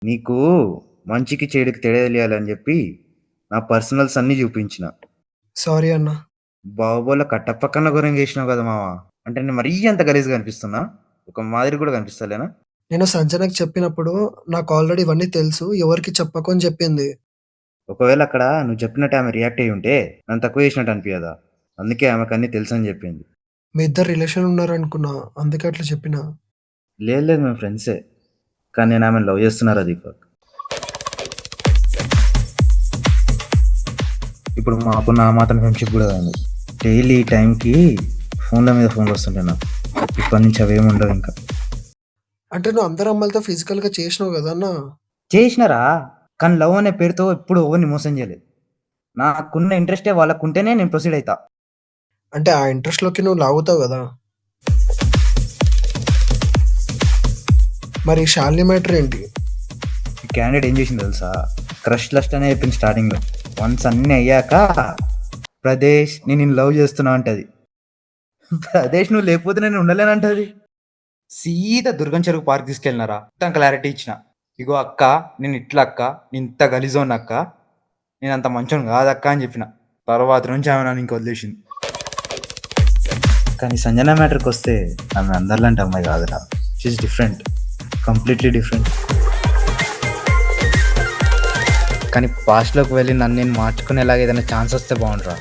నీకు మంచికి చెడుకి తేడా తెలియాలని చెప్పి నా పర్సనల్స్ అన్నీ చూపించిన. సారీ అన్న. బాహుబలిలో కట్టప్ప కన్నా ఘోరంగా చేసినావు కదా మామ. అంటే నేను మరీ అంత గలీజ్గా కనిపిస్తున్నా? ఒక మాదిరి కూడా కనిపిస్తలేనా? నేను సంజనకి చెప్పినప్పుడు నాకు ఆల్రెడీ ఇవన్నీ తెలుసు. ఎవరికీ చెప్పకు అని చెప్పింది. ఒకవేళ అక్కడ నువ్వు చెప్పినట్టు ఆమె రియాక్ట్ అయ్యి ఉంటే నన్ను తక్కువ చేసినట్టు అనిపించదా? అందుకే ఆమెకు అన్నీ తెలుసు అని చెప్పింది. మీ ఇద్దరు రిలేషన్ ఉన్నారనుకున్నా. అందుకే అట్లా చెప్పినా. లేదు లేదు మేము ఫ్రెండ్సే. కానీ నేను ఆమెను లవ్ చేస్తున్నారా దీపక్? ఇప్పుడు మాకున్న ఆ మాత్రం ఫ్రెండ్షిప్ కూడా కాదు. డైలీ ఈ టైంకి ఫోన్ల మీద ఫోన్లు వస్తుంటాయి నాకు. ఇప్పటి నుంచి అవేమి ఉండవు ఇంకా. అంటే నువ్వు అందరు అమ్మాయిలతో ఫిజికల్‌గా చేసినావు కదా అన్న. చేసినారా? కానీ లవ్ అనే పేరుతో ఎప్పుడు ఎవరిని మోసం చేయలేదు. నాకున్న ఇంట్రెస్టే వాళ్ళకుంటేనే నేను ప్రొసీడ్ అవుతా. అంటే ఆ ఇంట్రెస్ట్‌లోకి నువ్వు లాగుతావు కదా! మరి శాలిని మ్యాటర్ ఏంటి? ఈ క్యాండిడేట్ ఏం చేసింది తెలుసా? క్రష్ లస్ట్ అనే చెప్పింది స్టార్టింగ్లో. వన్స్ అన్నీ అయ్యాక ప్రదేశ్ నేను నిన్ను లవ్ చేస్తున్నా అంటది. ప్రదేశ్ నువ్వు లేకపోతే నేను ఉండలేనంటది. సీదా దుర్గం చెరువు పార్క్ తీసుకెళ్ళినారా మొత్తం క్లారిటీ ఇచ్చిన. ఇగో అక్క, నేను ఇట్లా అక్క, నేను ఇంత గలీజోన్ అక్క, నేను అంత మంచోని కాదక్క అని చెప్పిన. తర్వాత నుంచి ఆమె నన్ను ఇంక వదిలేసింది. కానీ సంజన మ్యాటర్కి వస్తే ఆమె అందరిలాంటి అమ్మాయి కాదురా. She is different, completely different. కానీ పాస్ట్లోకి వెళ్ళి నన్ను నేను మార్చుకునేలాగా ఏదైనా ఛాన్స్ వస్తే బాగుంటురా.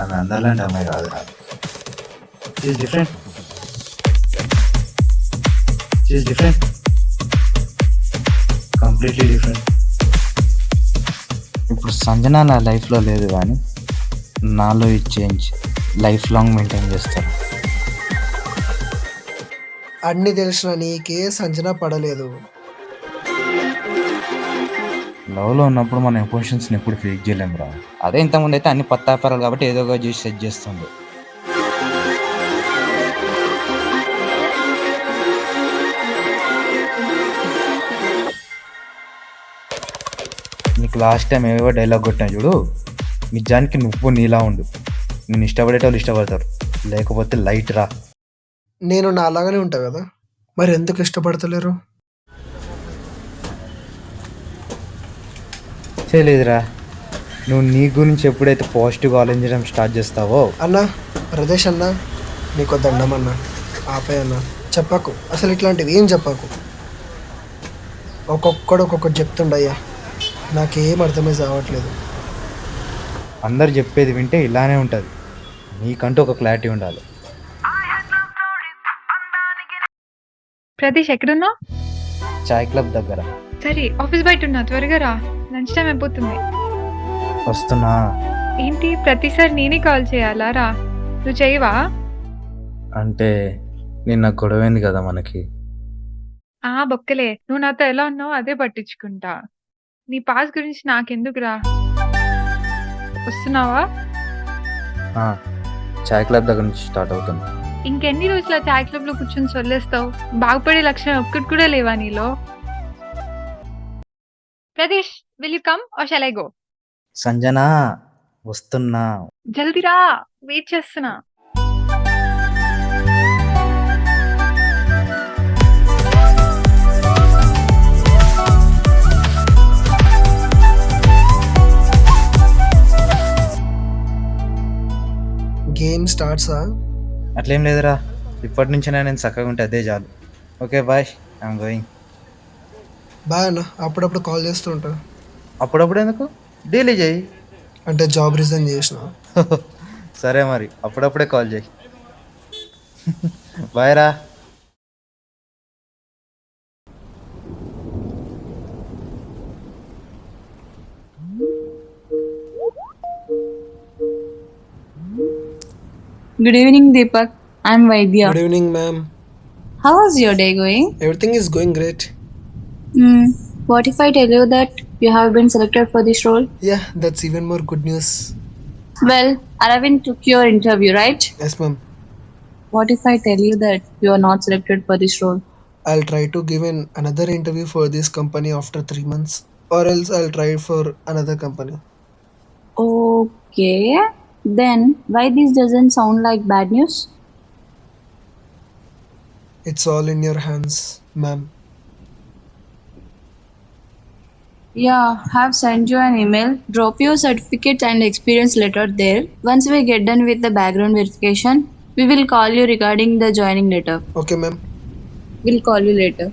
ఆమె అందరిలాంటి అమ్మాయి కాదురా. She is different, she is different, completely different. ఇప్పుడు సంజన నా లైఫ్లో లేదు, కానీ నాలో ఈ చేంజ్ లైఫ్ లాంగ్ మెయింటైన్ చేస్తాను. అన్నీ తెలిసిన నీకే సంజన పడలేదు. లవ్లో ఉన్నప్పుడు మన ఎమోషన్స్ని ఎప్పుడు ఫేక్ చేయలేమురా. అదే ఇంతకుముందు అయితే అన్ని పత్తాపారాలు కాబట్టి ఏదో ఒక చూసి సెట్ చేస్తుంది. నీకు లాస్ట్ టైం ఏవో డైలాగ్ కొట్టినా చూడు, నిజానికి నువ్వు నీలా ఉండు. నేను ఇష్టపడేటోళ్ళు ఇష్టపడతారు, లేకపోతే లైట్ రా. నేను నాలాగానే ఉంటా కదా! మరి ఎందుకు ఇష్టపడతలేరు? చేయలేదురా. నువ్వు నీ గురించి ఎప్పుడైతే పాజిటివ్గా ఆలోచించడం స్టార్ట్ చేస్తావో. అన్నా, ప్రదేశ్ అన్న, నీకు దండం అన్న. ఆపే అన్న. చెప్పకు, అసలు ఇట్లాంటివి ఏం చెప్పకు. ఒక్కొక్కడు ఒక్కొక్కటి చెప్తుండయ్యా. నాకేం అర్థమే కావట్లేదు. అందరు చెప్పేది వింటే ఇలానే ఉంటుంది. నీకంటూ ఒక క్లారిటీ ఉండాలి. ప్రదేశ్ ఎక్కడున్నావు? చాయ్ క్లబ్ దగ్గర. సరే, ఆఫీస్ బయట ఉన్నా, త్వరగా రా. లంచ్ టైం అయిపోతుంది. వస్తున్నా. ఏంటి ప్రతిసారి నేనే కాల్ చేయాలా? రా, నువ్వు చేయవా? అంటే నిన్న గొడవైంది కదా మనకి. బొక్కలే, నువ్వు నాతో ఎలా ఉన్నావో అదే పట్టించుకుంటా. నీ పాస్ గురించి నాకెందుకురా? వస్తున్నావా? చాయ్ క్లబ్ దగ్గర నుంచి స్టార్ట్ అవుతుంది. ఇంకెన్ని రోజులు ఆ చాయ్ క్లబ్ లో కూర్చొని సొల్లేస్తావు? బాగుపడే లక్షణం ఒక్కటి కూడా లేవా నీలో? Pradesh, will you come or shall I go? Sanjana, వస్తున్నా. జల్దీ రా, వెయిట్ చేస్తున్నా. గేమ్ స్టార్ట్సా? అట్లేం లేదురా, ఇప్పటి నుంచైనా నేను చక్కగా ఉంటే అదే చాలు. Okay bye, I'm going. Bye అన్న. అప్పుడప్పుడు కాల్ చేస్తూ ఉంటా. అప్పుడప్పుడు ఎందుకు, డైలీ చేయి. అంటే జాబ్ రిజైన్ చేసిన. సరే మరి, అప్పుడప్పుడే కాల్ చేయి. బాయ్ రా. Good evening, Deepak. I'm Vaidya. Good evening ma'am. How was your day going? Everything is going great. What if I tell you that you have been selected for this role? Yeah, that's even more good news. Well, Aravind took your interview, right? Yes ma'am. What if I tell you that you are not selected for this role? I'll try to give in another interview for this company after 3 months, or else I'll try for another company. Okay. Then why this doesn't sound like bad news? It's all in your hands, ma'am. Yeah, have sent you an email. Drop your certificates and experience letter there. Once we get done with the background verification, we will call you regarding the joining letter. Okay, ma'am. We'll call you later.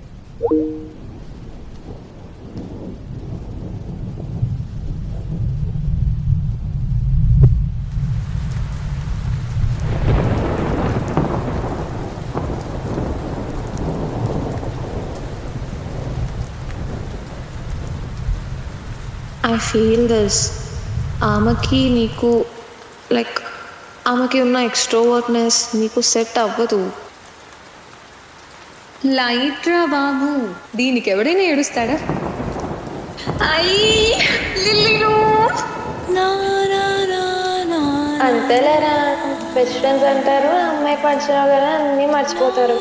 I feel this. ఆమెకి నీకు like ఆమెకి ఉన్న ఎక్స్ట్రోవర్ట్నెస్ నీకు set అవ్వదు. Light రా బాబు, దీనికి ఎవడైనా ఏడుస్తాడా? అంతేలేరా, బెస్ట్ ఫ్రెండ్స్ అంటారు, అమ్మాయి పరిచయం కదా అన్నీ మర్చిపోతారు.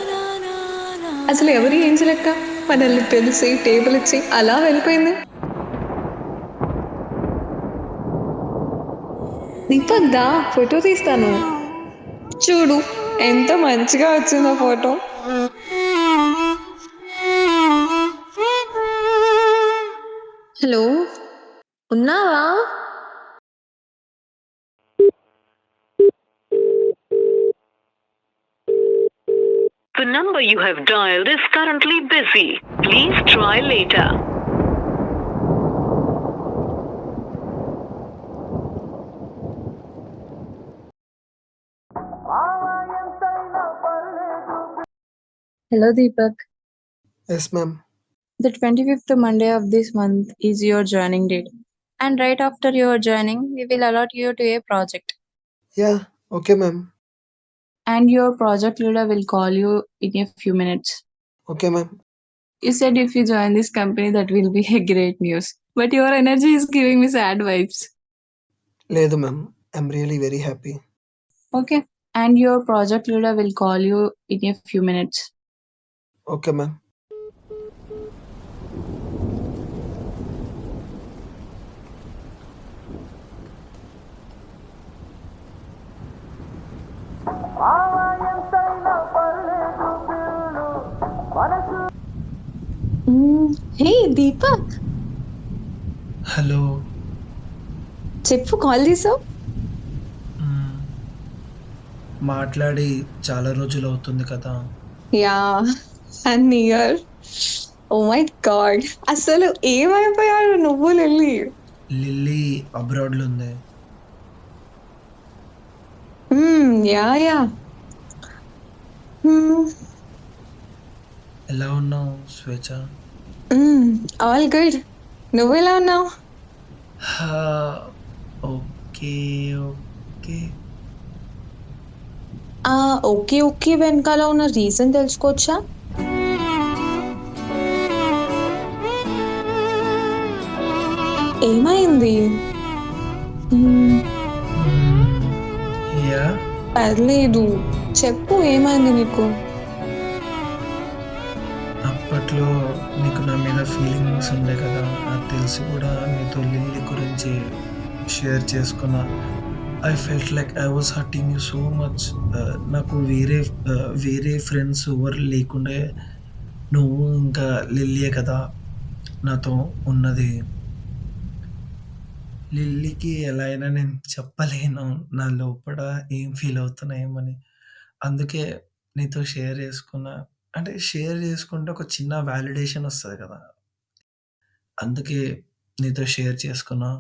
అసలు ఎవరి ఏం లెక్క మనల్ని పిలిచి టేబుల్ ఇచ్చి అలా వెళ్ళిపోయింది. దీపక్ దా, ఫోటో తీస్తాను చూడు ఎంత మంచిగా వచ్చిందో ఫోటో. హలో, ఉన్నావా? The number you have dialed is currently busy. Please try later. Hello, Deepak. Yes, ma'am. The 25th Monday of this month is your joining date. And right after your joining, we will allot you to a project. Yeah, okay, ma'am. And your project leader will call you in a few minutes. Okay, ma'am. You said if you join this company, that will be a great news. But your energy is giving me sad vibes. Ledu, ma'am. I'm really very happy. Okay. And your project leader will call you in a few minutes. Okay, ma'am. Hey Deepak, hello. చెప్పు, call చేసావు? మాట్లాడి చాలా రోజులు అవుతుంది కదా. Yeah, and near. Oh my god, అసలు ఏమైపోయాడు నువ్వు లిల్లీ? లిల్లీ అబ్రాడ్లో ఉంది. Yeah yeah. ఎలా ఉన్నావు స్వేచ్ఛ? All good. నువ్వు ఎలా ఉన్నావు? Okay okay. ఓకే ఓకే వెనకాల ఉన్న రీజన్ తెలుసుకోవచ్చా? ఏమైంది? యా, పర్లేదు, చెప్పు ఏమైంది నీకు? అప్పట్లో నీకు నా మీద ఫీలింగ్స్ ఉండే కదా, నాకు తెలిసి కూడా నీతో లిల్లీ గురించి షేర్ చేసుకున్నా. I felt like I was hurting you so much. నాకు వేరే ఫ్రెండ్స్ ఎవరు లేకుండే, నువ్వు ఇంకా లిల్లీయే కదా నాతో ఉన్నది. లిల్లీకి ఎలా అయినా నేను చెప్పలేను నా లోపల ఏం ఫీల్ అవుతున్నాయేమని. అందుకే నీతో షేర్ చేసుకున్నా. అంటే షేర్ చేసుకుంటే ఒక చిన్న వాలిడేషన్ వస్తుంది కదా, అందుకే నీతో షేర్ చేసుకున్నా.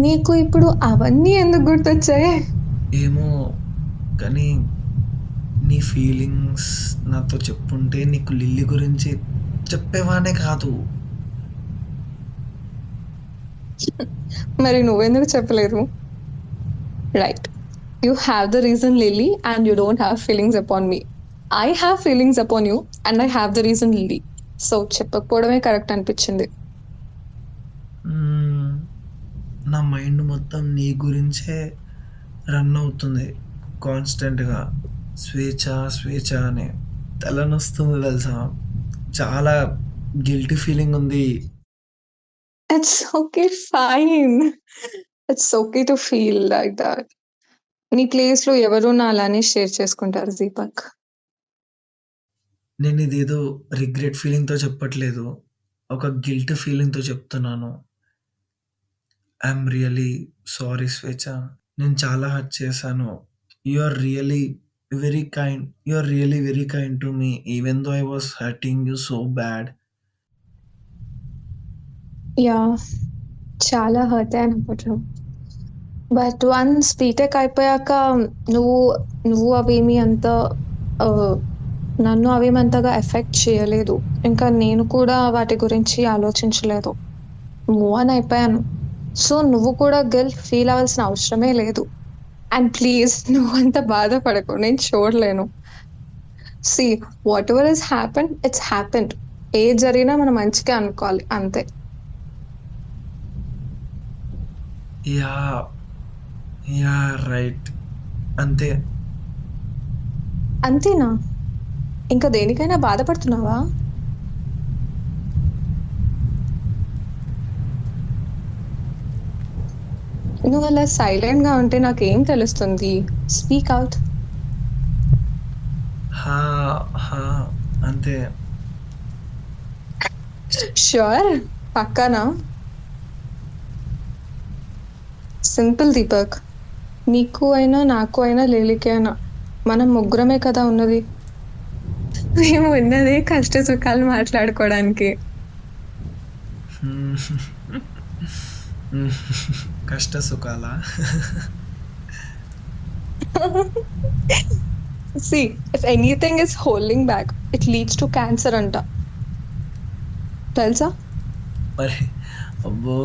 నీకు ఇప్పుడు అవన్నీ ఎందుకు గుర్తొచ్చాయి? ఏమో కానీ నీ ఫీలింగ్స్ నాతో చెప్పుంటే నీకు లిల్లీ గురించి చెప్పేవానే కాదు. మరి నువ్వెందుకు చెప్పలేదు? Right, you have the reason Lilly and you don't have feelings upon me. I have feelings upon you and I have the reason Lilly. So చెప్పకపోవడమే కరెక్ట్ అనిపించింది. నా మైండ్ మొత్తం నీ గురించే రన్ అవుతుంది కాన్స్టెంట్గా. స్వేచ్ఛ స్వేచ్ఛ అని తలనొస్తుంది తెలుసా. చాలా గిల్టీ ఫీలింగ్ ఉంది. It's okay, fine. It's okay to feel like that. నీ ప్లేస్లో ఎవరు నా అలానే షేర్ చేసుకుంటారు దీపక్. నేను ఇదేదో రిగ్రెట్ ఫీలింగ్‌తో చెప్పట్లేదు. ఒక గిల్ట్ ఫీలింగ్‌తో చెప్తున్నాను. ఐయామ్ రియల్లీ సారీ స్వేచ్ఛ. నేను చాలా హర్ట్ చేశాను. You are really very kind to me even though I was hurting you so bad. Yeah! చాలా హర్ట్ అయ్యాను అప్పట్లో. బట్ వన్స్ బీటెక్ అయిపోయాక నువ్వు నువ్వు అవేమి అంత ఆహ్, నన్ను అవేమి అంతగా ఎఫెక్ట్ చేయలేదు. ఇంకా నేను కూడా వాటి గురించి ఆలోచించలేదు. మూవ్ ఆన్ అయిపోయాను. సో, నువ్వు కూడా గిల్ట్ ఫీల్ అవ్వాల్సిన అవసరమే లేదు. అండ్ ప్లీజ్ నువ్వంత బాధపడకు. నేను చూడలేను. See whatever has happened it's happened. ఏది జరిగినా మన మంచికే అనుకోవాలి అంతే. యాహ్! యాహ్! రైట్. అంతే. అంతేనా? ఇంకా దేనికైనా బాధపడుతున్నావా? నువ్వు అలా సైలెంట్‌గా ఉంటే నాకేం తెలుస్తుంది? Speak out. హా! హా! అంతే. ష్యూర్? పక్కానా? సింపుల్ దీపక్. నీకు అయినా, నాకు అయినా, లిలీకి అయినా మనం ముగ్గురమే కదా ఉన్నది. మేము ఉన్నదే కష్ట సుఖాలు మాట్లాడుకోవడానికి. కష్ట సుఖాలా? See, if anything is holding back, it leads to cancer అంట. తెలుసా? మరి అబ్బో!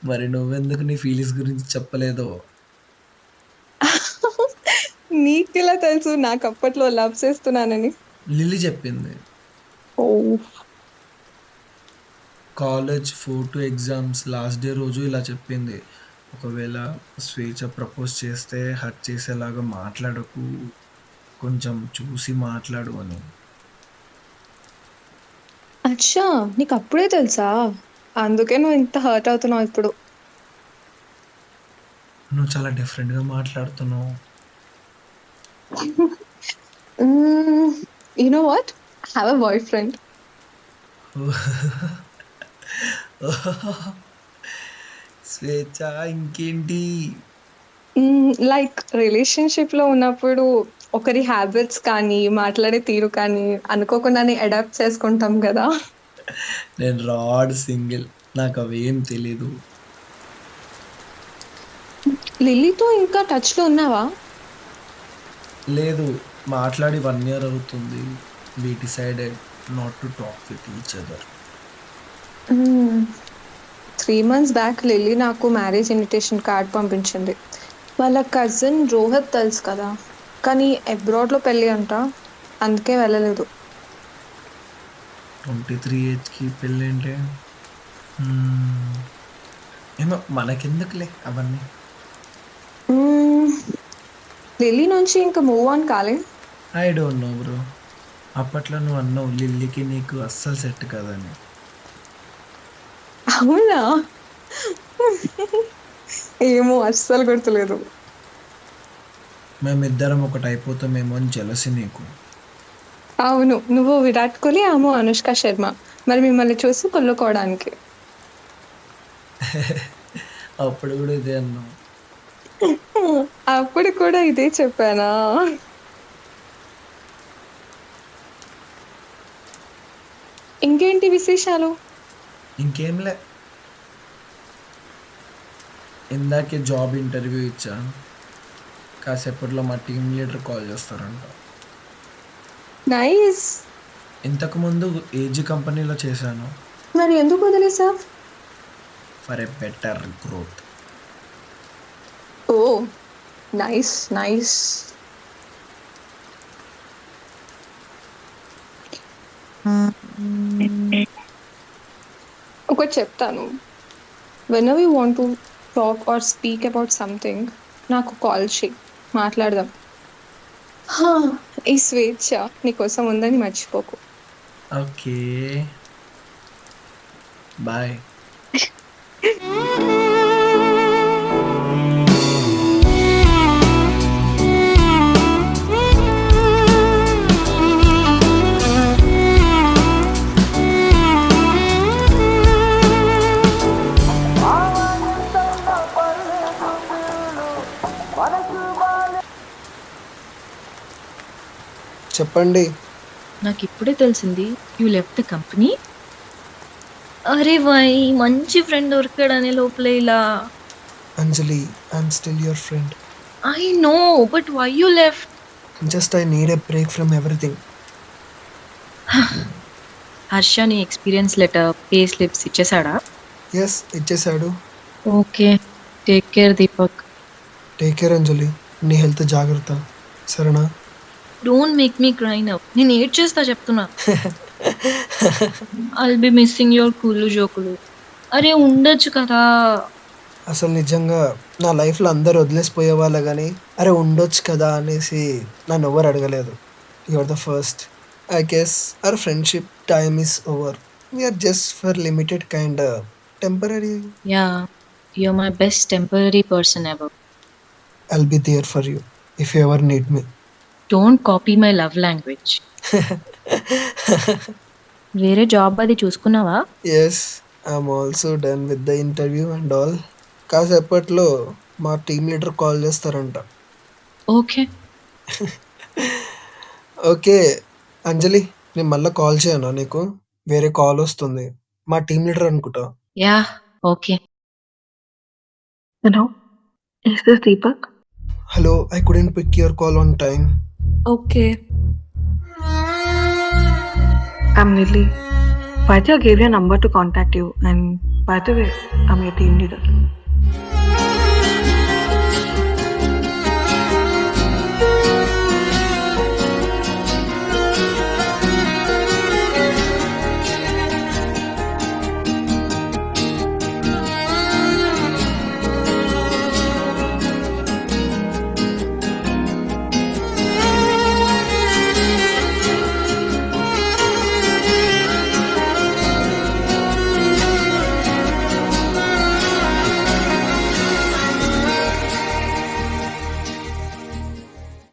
మరి నువ్వెందుకు నీ ఫీలింగ్స్ గురించి చెప్పలేదో? నీకెలా తెలుసు నాకు అప్పట్లో లవ్ చేస్తున్నానని? లిల్లీ చెప్పింది. ఓహ్! కాలేజ్ 4-2 ఎగ్జామ్స్ లాస్ట్ డే రోజు ఇలా చెప్పింది. ఒకవేళ స్వేచ్ఛ ప్రపోజ్ చేస్తే హర్ట్ చేసేలాగా మాట్లాడకు. కొంచెం చూసి మాట్లాడు అని. అచ్చా! నీకప్పుడే తెలుసా? అందుకే నువ్వు ఇంత హర్ట్ అవుతున్నావు ఇప్పుడు. నువ్వు చాలా డిఫరెంట్‌గా మాట్లాడుతున్నావు. You know what? I have a boyfriend. స్వేచ్ఛ ఇంకేంటి? లైక్ రిలేషన్‌షిప్‌లో ఉన్నప్పుడు ఒకరి హ్యాబిట్స్ కానీ, మాట్లాడే తీరు కానీ అనుకోకుండానే అడాప్ట్ చేసుకుంటాం గదా! నేను రాడ్ సింగిల్. నాకవేం తెలీదు. లిల్లీతో ఇంకా టచ్‌లో ఉన్నావా? లేదు. మాట్లాడి 1 ఇయర్ అవుతుంది. We decided not to talk with each other. 3 months back Lily నాకు మ్యారేజ్ ఇన్విటేషన్ కార్డ్ పంపించింది. వాళ్ళ కజిన్ రోహిత్ తెలుసు కదా! కానీ అబ్రాడ్‌లో పెళ్లి అంట. అందుకే వెళ్ళలేదు. 23 ఏజ్‌కి పెళ్ళేంటి? ఏమో మనకెందుకులే అవన్నీ. లిల్లీ నుంచి ఇంకా మూవ్ ఆన్ కాలే. I don't know bro. అప్పట్లో నువ్వు అన్నావు లిల్లీకి నీకు అస్సలు సెట్ కాదని. అవునా? ఏమో అస్సలు గుర్తులేదు. మేమిద్దరం ఒకటైపోతామేమో అని జెలసీ నీకు. అవును. నువ్వు విరాట్ కోహ్లీ, ఆమె అనుష్క శర్మ. మరి మిమ్మల్ని చూసి కుళ్ళుకోవడానికి. అప్పుడు కూడా ఇదే అన్నావు. అప్పుడు కూడా ఇదే చెప్పానా? ఇంకేంటి విశేషాలు? ఇంకేంలే. ఇందాకే జాబ్ ఇంటర్వ్యూ ఇచ్చా. కాసేపట్లో మా టీమ్ లీడర్ కాల్ చేస్తారంట. నైస్. ఇంతకుముందు ఏజీ కంపెనీలో చేశాను. మరి ఎందుకు వదిలేసావ్? For a better growth. Oh! Nice. Nice. ఒకటి చెప్తాను. Whenever you want to talk or speak about something నాకు కాల్ చెయ్యి. మాట్లాడదాం. ఈ స్వేచ్ఛ నీకోసం ఉందని మర్చిపోకు. ఓకే. బాయ్. చెప్పండి. నాకు ఇప్పుడే తెలిసింది యూ లెఫ్ట్ ద కంపెనీ. అరే వై మంచి ఫ్రెండ్ దొరికాడనే లోపల ఇలా. Anjali, I'm still your friend. I know but why you left? Just I need a break from everything. Harsha నీ ఎక్స్పీరియన్స్ లెటర్, పే స్లిప్స్ ఇచ్చేసాడా? ఎస్, ఇచ్చేసాడు. Okay, take care Deepak. Take care Anjali. నీ health జాగ్రత్త, సరేనా? Don't make me cry now. నేను add చేస్తా చెప్తున్నా. I'll be missing your cool జోకులు. అరే ఉండొచ్చు కదా. అసలు నిజంగా నా లైఫ్లో అందరు వదిలేసిపోయే వాళ్ళే కానీ అరే ఉండొచ్చు కదా అనేసి నన్ను ఎవరు అడగలేదు. You're the first. I guess our friendship time is over. We're just for limited kind temporary. Yeah, you're my best temporary person ever. I'll be there for you if you ever need me. Don't copy my love language. వేరే job అది చూసుకున్నావా? Yes, I'm also done with the interview and all. కాసేపట్లో మా team leader call చేస్తారంట. Okay. Okay Anjali, నేను మళ్ళీ call చేయనా నీకు? వేరే కాల్ వస్తుంది, మా టీమ్ లీడర్ అనుకుంటా. Yeah, okay. Hello, is this Deepak? Hello, I couldn't pick your call on time. Okay. I'm Lily. Vaidya gave your number to contact you, and by the way, I'm your team leader.